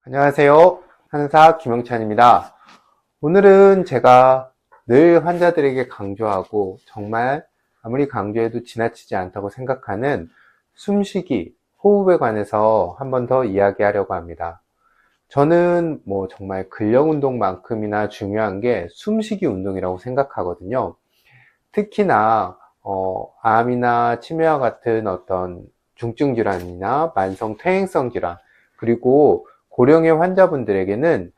안녕하세요. 한의사 김영찬입니다. 오늘은 제가 늘 환자들에게 강조하고 정말 아무리 강조해도 지나치지 않다고 생각하는 숨쉬기, 호흡에 관해서 한 번 더 이야기하려고 합니다. 저는 정말 근력 운동만큼이나 중요한 게 숨쉬기 운동이라고 생각하거든요. 특히나 암이나 치매와 같은 어떤 중증 질환이나 만성 퇴행성 질환, 그리고 고령의 환자분들에게는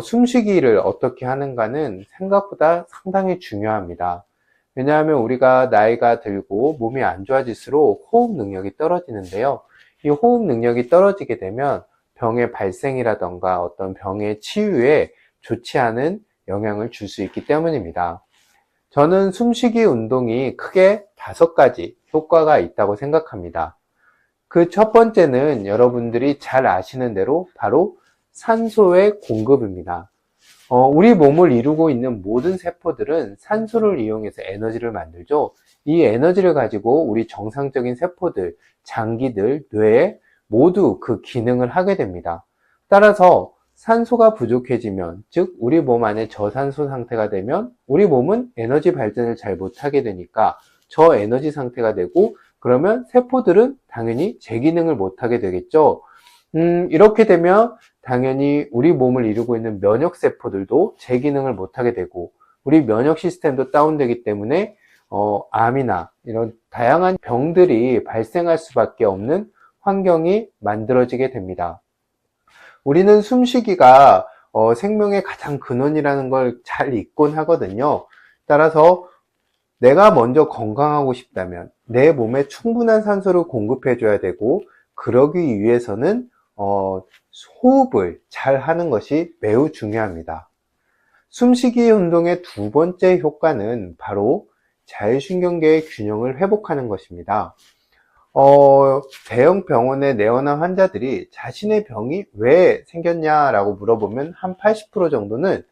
숨쉬기를 어떻게 하는가는 생각보다 상당히 중요합니다. 왜냐하면 우리가 나이가 들고 몸이 안 좋아질수록 호흡 능력이 떨어지는데요. 이 호흡 능력이 떨어지게 되면 병의 발생이라던가 어떤 병의 치유에 좋지 않은 영향을 줄 수 있기 때문입니다. 저는 숨쉬기 운동이 크게 5가지 효과가 있다고 생각합니다. 그 첫 번째는 여러분들이 잘 아시는 대로 바로 산소의 공급입니다. 우리 몸을 이루고 있는 모든 세포들은 산소를 이용해서 에너지를 만들죠. 이 에너지를 가지고 우리 정상적인 세포들, 장기들, 뇌에 모두 그 기능을 하게 됩니다. 따라서 산소가 부족해지면, 즉 우리 몸 안에 저산소 상태가 되면 우리 몸은 에너지 발전을 잘 못하게 되니까 저에너지 상태가 되고, 그러면 세포들은 당연히 제 기능을 못하게 되겠죠. 이렇게 되면 당연히 우리 몸을 이루고 있는 면역세포들도 제 기능을 못하게 되고, 우리 면역 시스템도 다운되기 때문에 암이나 이런 다양한 병들이 발생할 수밖에 없는 환경이 만들어지게 됩니다. 우리는 숨쉬기가 생명의 가장 근원이라는 걸 잘 잊곤 하거든요. 따라서 내가 먼저 건강하고 싶다면 내 몸에 충분한 산소를 공급해 줘야 되고, 그러기 위해서는 호흡을 잘 하는 것이 매우 중요합니다. 숨쉬기 운동의 두 번째 효과는 바로 자율신경계의 균형을 회복하는 것입니다. 대형 병원에 내원한 환자들이 자신의 병이 왜 생겼냐라고 물어보면 한 80% 정도는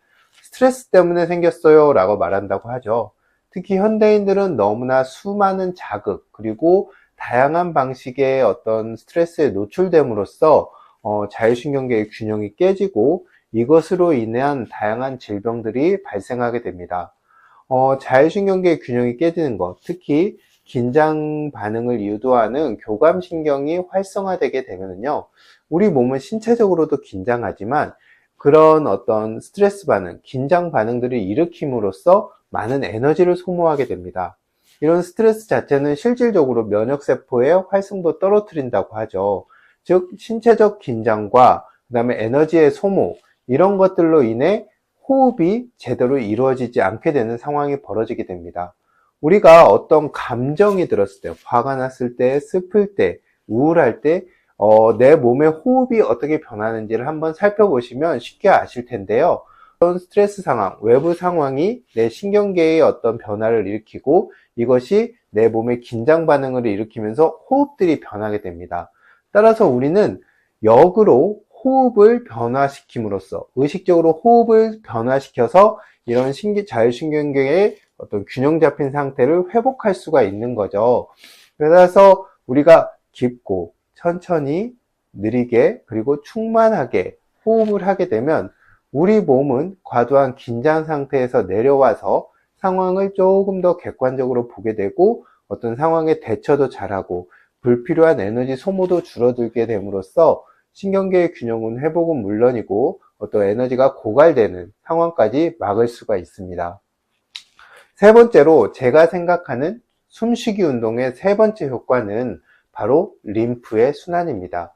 스트레스 때문에 생겼어요 라고 말한다고 하죠. 특히 현대인들은 너무나 수많은 자극, 그리고 다양한 방식의 어떤 스트레스에 노출됨으로써 자율신경계의 균형이 깨지고, 이것으로 인한 다양한 질병들이 발생하게 됩니다. 자율신경계의 균형이 깨지는 것, 특히 긴장 반응을 유도하는 교감신경이 활성화되게 되면요, 우리 몸은 신체적으로도 긴장하지만 그런 어떤 스트레스 반응, 긴장 반응들을 일으킴으로써 많은 에너지를 소모하게 됩니다. 이런 스트레스 자체는 실질적으로 면역세포의 활성도 떨어뜨린다고 하죠. 즉, 신체적 긴장과 그 다음에 에너지의 소모, 이런 것들로 인해 호흡이 제대로 이루어지지 않게 되는 상황이 벌어지게 됩니다. 우리가 어떤 감정이 들었을 때, 화가 났을 때, 슬플 때, 우울할 때, 내 몸의 호흡이 어떻게 변하는지를 한번 살펴보시면 쉽게 아실 텐데요. 어떤 스트레스 상황, 외부 상황이 내 신경계의 어떤 변화를 일으키고, 이것이 내 몸의 긴장 반응을 일으키면서 호흡들이 변하게 됩니다. 따라서 우리는 역으로 호흡을 변화시킴으로써, 의식적으로 호흡을 변화시켜서 이런 자율신경계의 어떤 균형 잡힌 상태를 회복할 수가 있는 거죠. 그래서 우리가 깊고 천천히, 느리게, 그리고 충만하게 호흡을 하게 되면 우리 몸은 과도한 긴장 상태에서 내려와서 상황을 조금 더 객관적으로 보게 되고, 어떤 상황에 대처도 잘하고 불필요한 에너지 소모도 줄어들게 됨으로써 신경계의 균형은 회복은 물론이고 어떤 에너지가 고갈되는 상황까지 막을 수가 있습니다. 세 번째로 제가 생각하는 숨쉬기 운동의 세 번째 효과는 바로 림프의 순환입니다.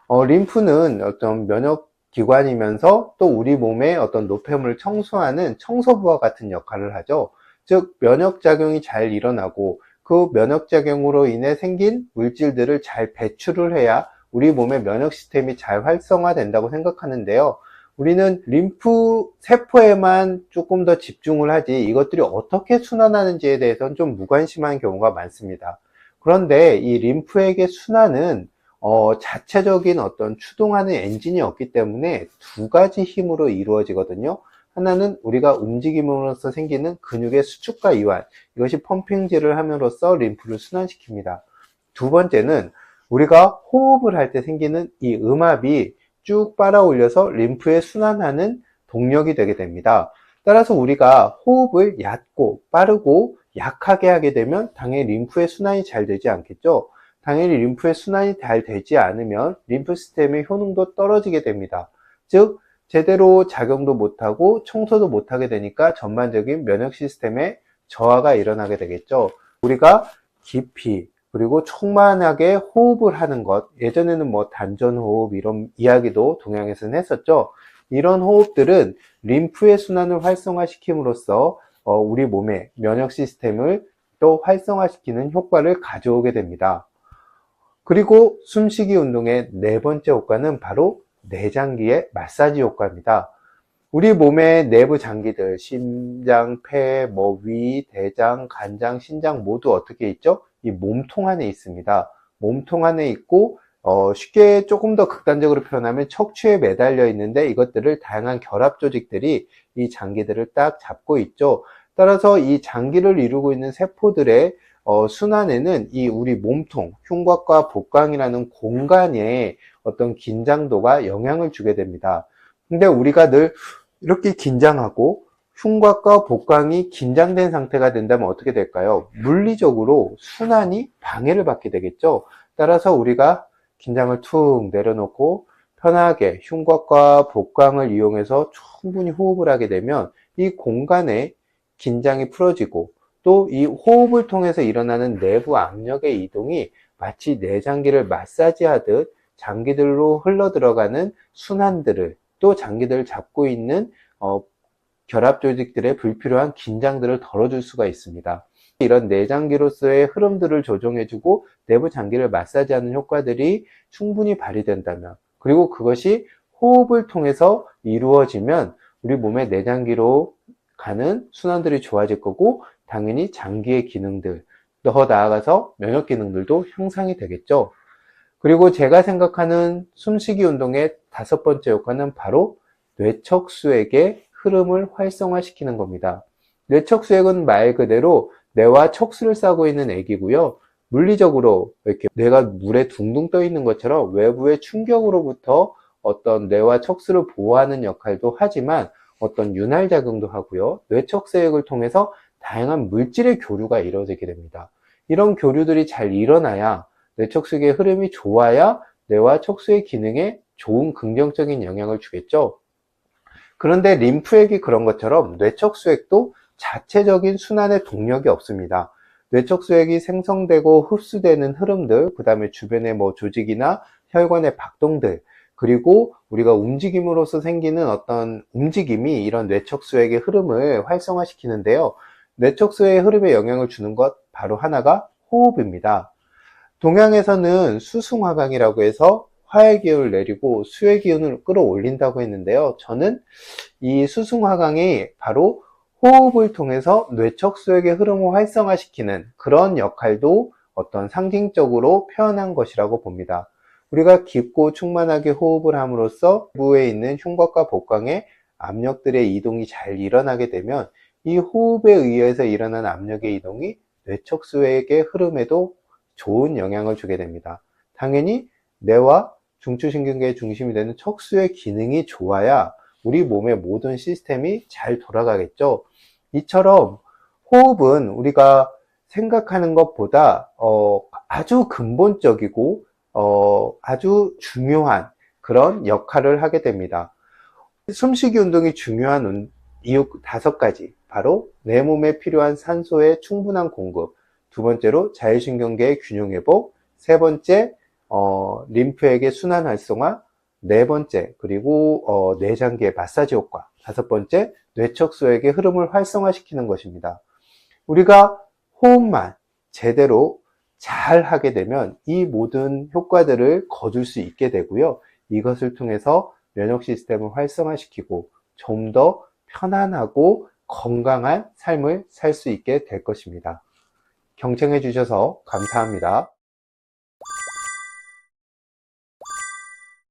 림프는 어떤 면역기관이면서 또 우리 몸의 어떤 노폐물을 청소하는 청소부와 같은 역할을 하죠. 즉, 면역작용이 잘 일어나고 그 면역작용으로 인해 생긴 물질들을 잘 배출을 해야 우리 몸의 면역 시스템이 잘 활성화된다고 생각하는데요. 우리는 림프 세포에만 조금 더 집중을 하지, 이것들이 어떻게 순환하는지에 대해서는 좀 무관심한 경우가 많습니다. 그런데 이 림프액의 순환은 자체적인 어떤 추동하는 엔진이 없기 때문에 두 가지 힘으로 이루어지거든요. 하나는 우리가 움직임으로써 생기는 근육의 수축과 이완, 이것이 펌핑질을 함으로써 림프를 순환시킵니다. 두 번째는 우리가 호흡을 할 때 생기는 이 음압이 쭉 빨아 올려서 림프에 순환하는 동력이 되게 됩니다. 따라서 우리가 호흡을 얕고 빠르고 약하게 하게 되면 당연히 림프의 순환이 잘 되지 않겠죠. 당연히 림프의 순환이 잘 되지 않으면 림프 시스템의 효능도 떨어지게 됩니다. 즉 제대로 작용도 못하고 청소도 못하게 되니까 전반적인 면역 시스템에 저하가 일어나게 되겠죠. 우리가 깊이 그리고 충만하게 호흡을 하는 것, 예전에는 뭐 단전호흡 이런 이야기도 동양에서는 했었죠. 이런 호흡들은 림프의 순환을 활성화시킴으로써 우리 몸의 면역 시스템을 또 활성화시키는 효과를 가져오게 됩니다. 그리고 숨쉬기 운동의 네 번째 효과는 바로 내장기의 마사지 효과입니다. 우리 몸의 내부 장기들, 심장, 폐, 위, 대장, 간장, 신장 모두 어떻게 있죠? 이 몸통 안에 있습니다. 몸통 안에 있고 쉽게 조금 더 극단적으로 표현하면 척추에 매달려 있는데 이것들을 다양한 결합 조직들이 이 장기들을 딱 잡고 있죠. 따라서 이 장기를 이루고 있는 세포들의 순환에는 이 우리 몸통, 흉곽과 복강이라는 공간에 어떤 긴장도가 영향을 주게 됩니다. 근데 우리가 늘 이렇게 긴장하고 흉곽과 복강이 긴장된 상태가 된다면 어떻게 될까요? 물리적으로 순환이 방해를 받게 되겠죠. 따라서 우리가 긴장을 툭 내려놓고 편하게 흉곽과 복강을 이용해서 충분히 호흡을 하게 되면 이 공간에 긴장이 풀어지고 또 이 호흡을 통해서 일어나는 내부 압력의 이동이 마치 내장기를 마사지하듯 장기들로 흘러 들어가는 순환들을 또 장기들을 잡고 있는 결합 조직들의 불필요한 긴장들을 덜어줄 수가 있습니다. 이런 내장기로서의 흐름들을 조정해주고 내부 장기를 마사지하는 효과들이 충분히 발휘된다면 그리고 그것이 호흡을 통해서 이루어지면 우리 몸의 내장기로 가는 순환들이 좋아질 거고 당연히 장기의 기능들, 더 나아가서 면역 기능들도 향상이 되겠죠. 그리고 제가 생각하는 숨쉬기 운동의 다섯 번째 효과는 바로 뇌척수액의 흐름을 활성화시키는 겁니다. 뇌척수액은 말 그대로 뇌와 척수를 싸고 있는 액이고요. 물리적으로 이렇게 뇌가 물에 둥둥 떠 있는 것처럼 외부의 충격으로부터 어떤 뇌와 척수를 보호하는 역할도 하지만 어떤 윤활작용도 하고요. 뇌척수액을 통해서 다양한 물질의 교류가 이루어지게 됩니다. 이런 교류들이 잘 일어나야 뇌척수액의 흐름이 좋아야 뇌와 척수의 기능에 좋은 긍정적인 영향을 주겠죠. 그런데 림프액이 그런 것처럼 뇌척수액도 자체적인 순환의 동력이 없습니다. 뇌척수액이 생성되고 흡수되는 흐름들, 그 다음에 주변의 조직이나 혈관의 박동들, 그리고 우리가 움직임으로써 생기는 어떤 움직임이 이런 뇌척수액의 흐름을 활성화시키는데요. 뇌척수의 흐름에 영향을 주는 것 바로 하나가 호흡입니다. 동양에서는 수승화강이라고 해서 화의 기운을 내리고 수의 기운을 끌어올린다고 했는데요. 저는 이 수승화강이 바로 호흡을 통해서 뇌척수액의 흐름을 활성화시키는 그런 역할도 어떤 상징적으로 표현한 것이라고 봅니다. 우리가 깊고 충만하게 호흡을 함으로써 부에 있는 흉곽과 복강의 압력들의 이동이 잘 일어나게 되면 이 호흡에 의해서 일어나는 압력의 이동이 뇌척수액의 흐름에도 좋은 영향을 주게 됩니다. 당연히 뇌와 중추신경계의 중심이 되는 척수의 기능이 좋아야 우리 몸의 모든 시스템이 잘 돌아가겠죠. 이처럼 호흡은 우리가 생각하는 것보다 아주 근본적이고 아주 중요한 그런 역할을 하게 됩니다. 숨쉬기 운동이 중요한 이유 다섯 가지, 바로 내 몸에 필요한 산소의 충분한 공급, 두 번째로 자율신경계의 균형 회복, 세 번째 림프액의 순환 활성화, 네 번째 그리고 내장기의 마사지 효과, 다섯 번째 뇌척수액의 흐름을 활성화시키는 것입니다. 우리가 호흡만 제대로 잘 하게 되면 이 모든 효과들을 거둘 수 있게 되고요. 이것을 통해서 면역 시스템을 활성화시키고 좀 더 편안하고 건강한 삶을 살 수 있게 될 것입니다. 경청해 주셔서 감사합니다.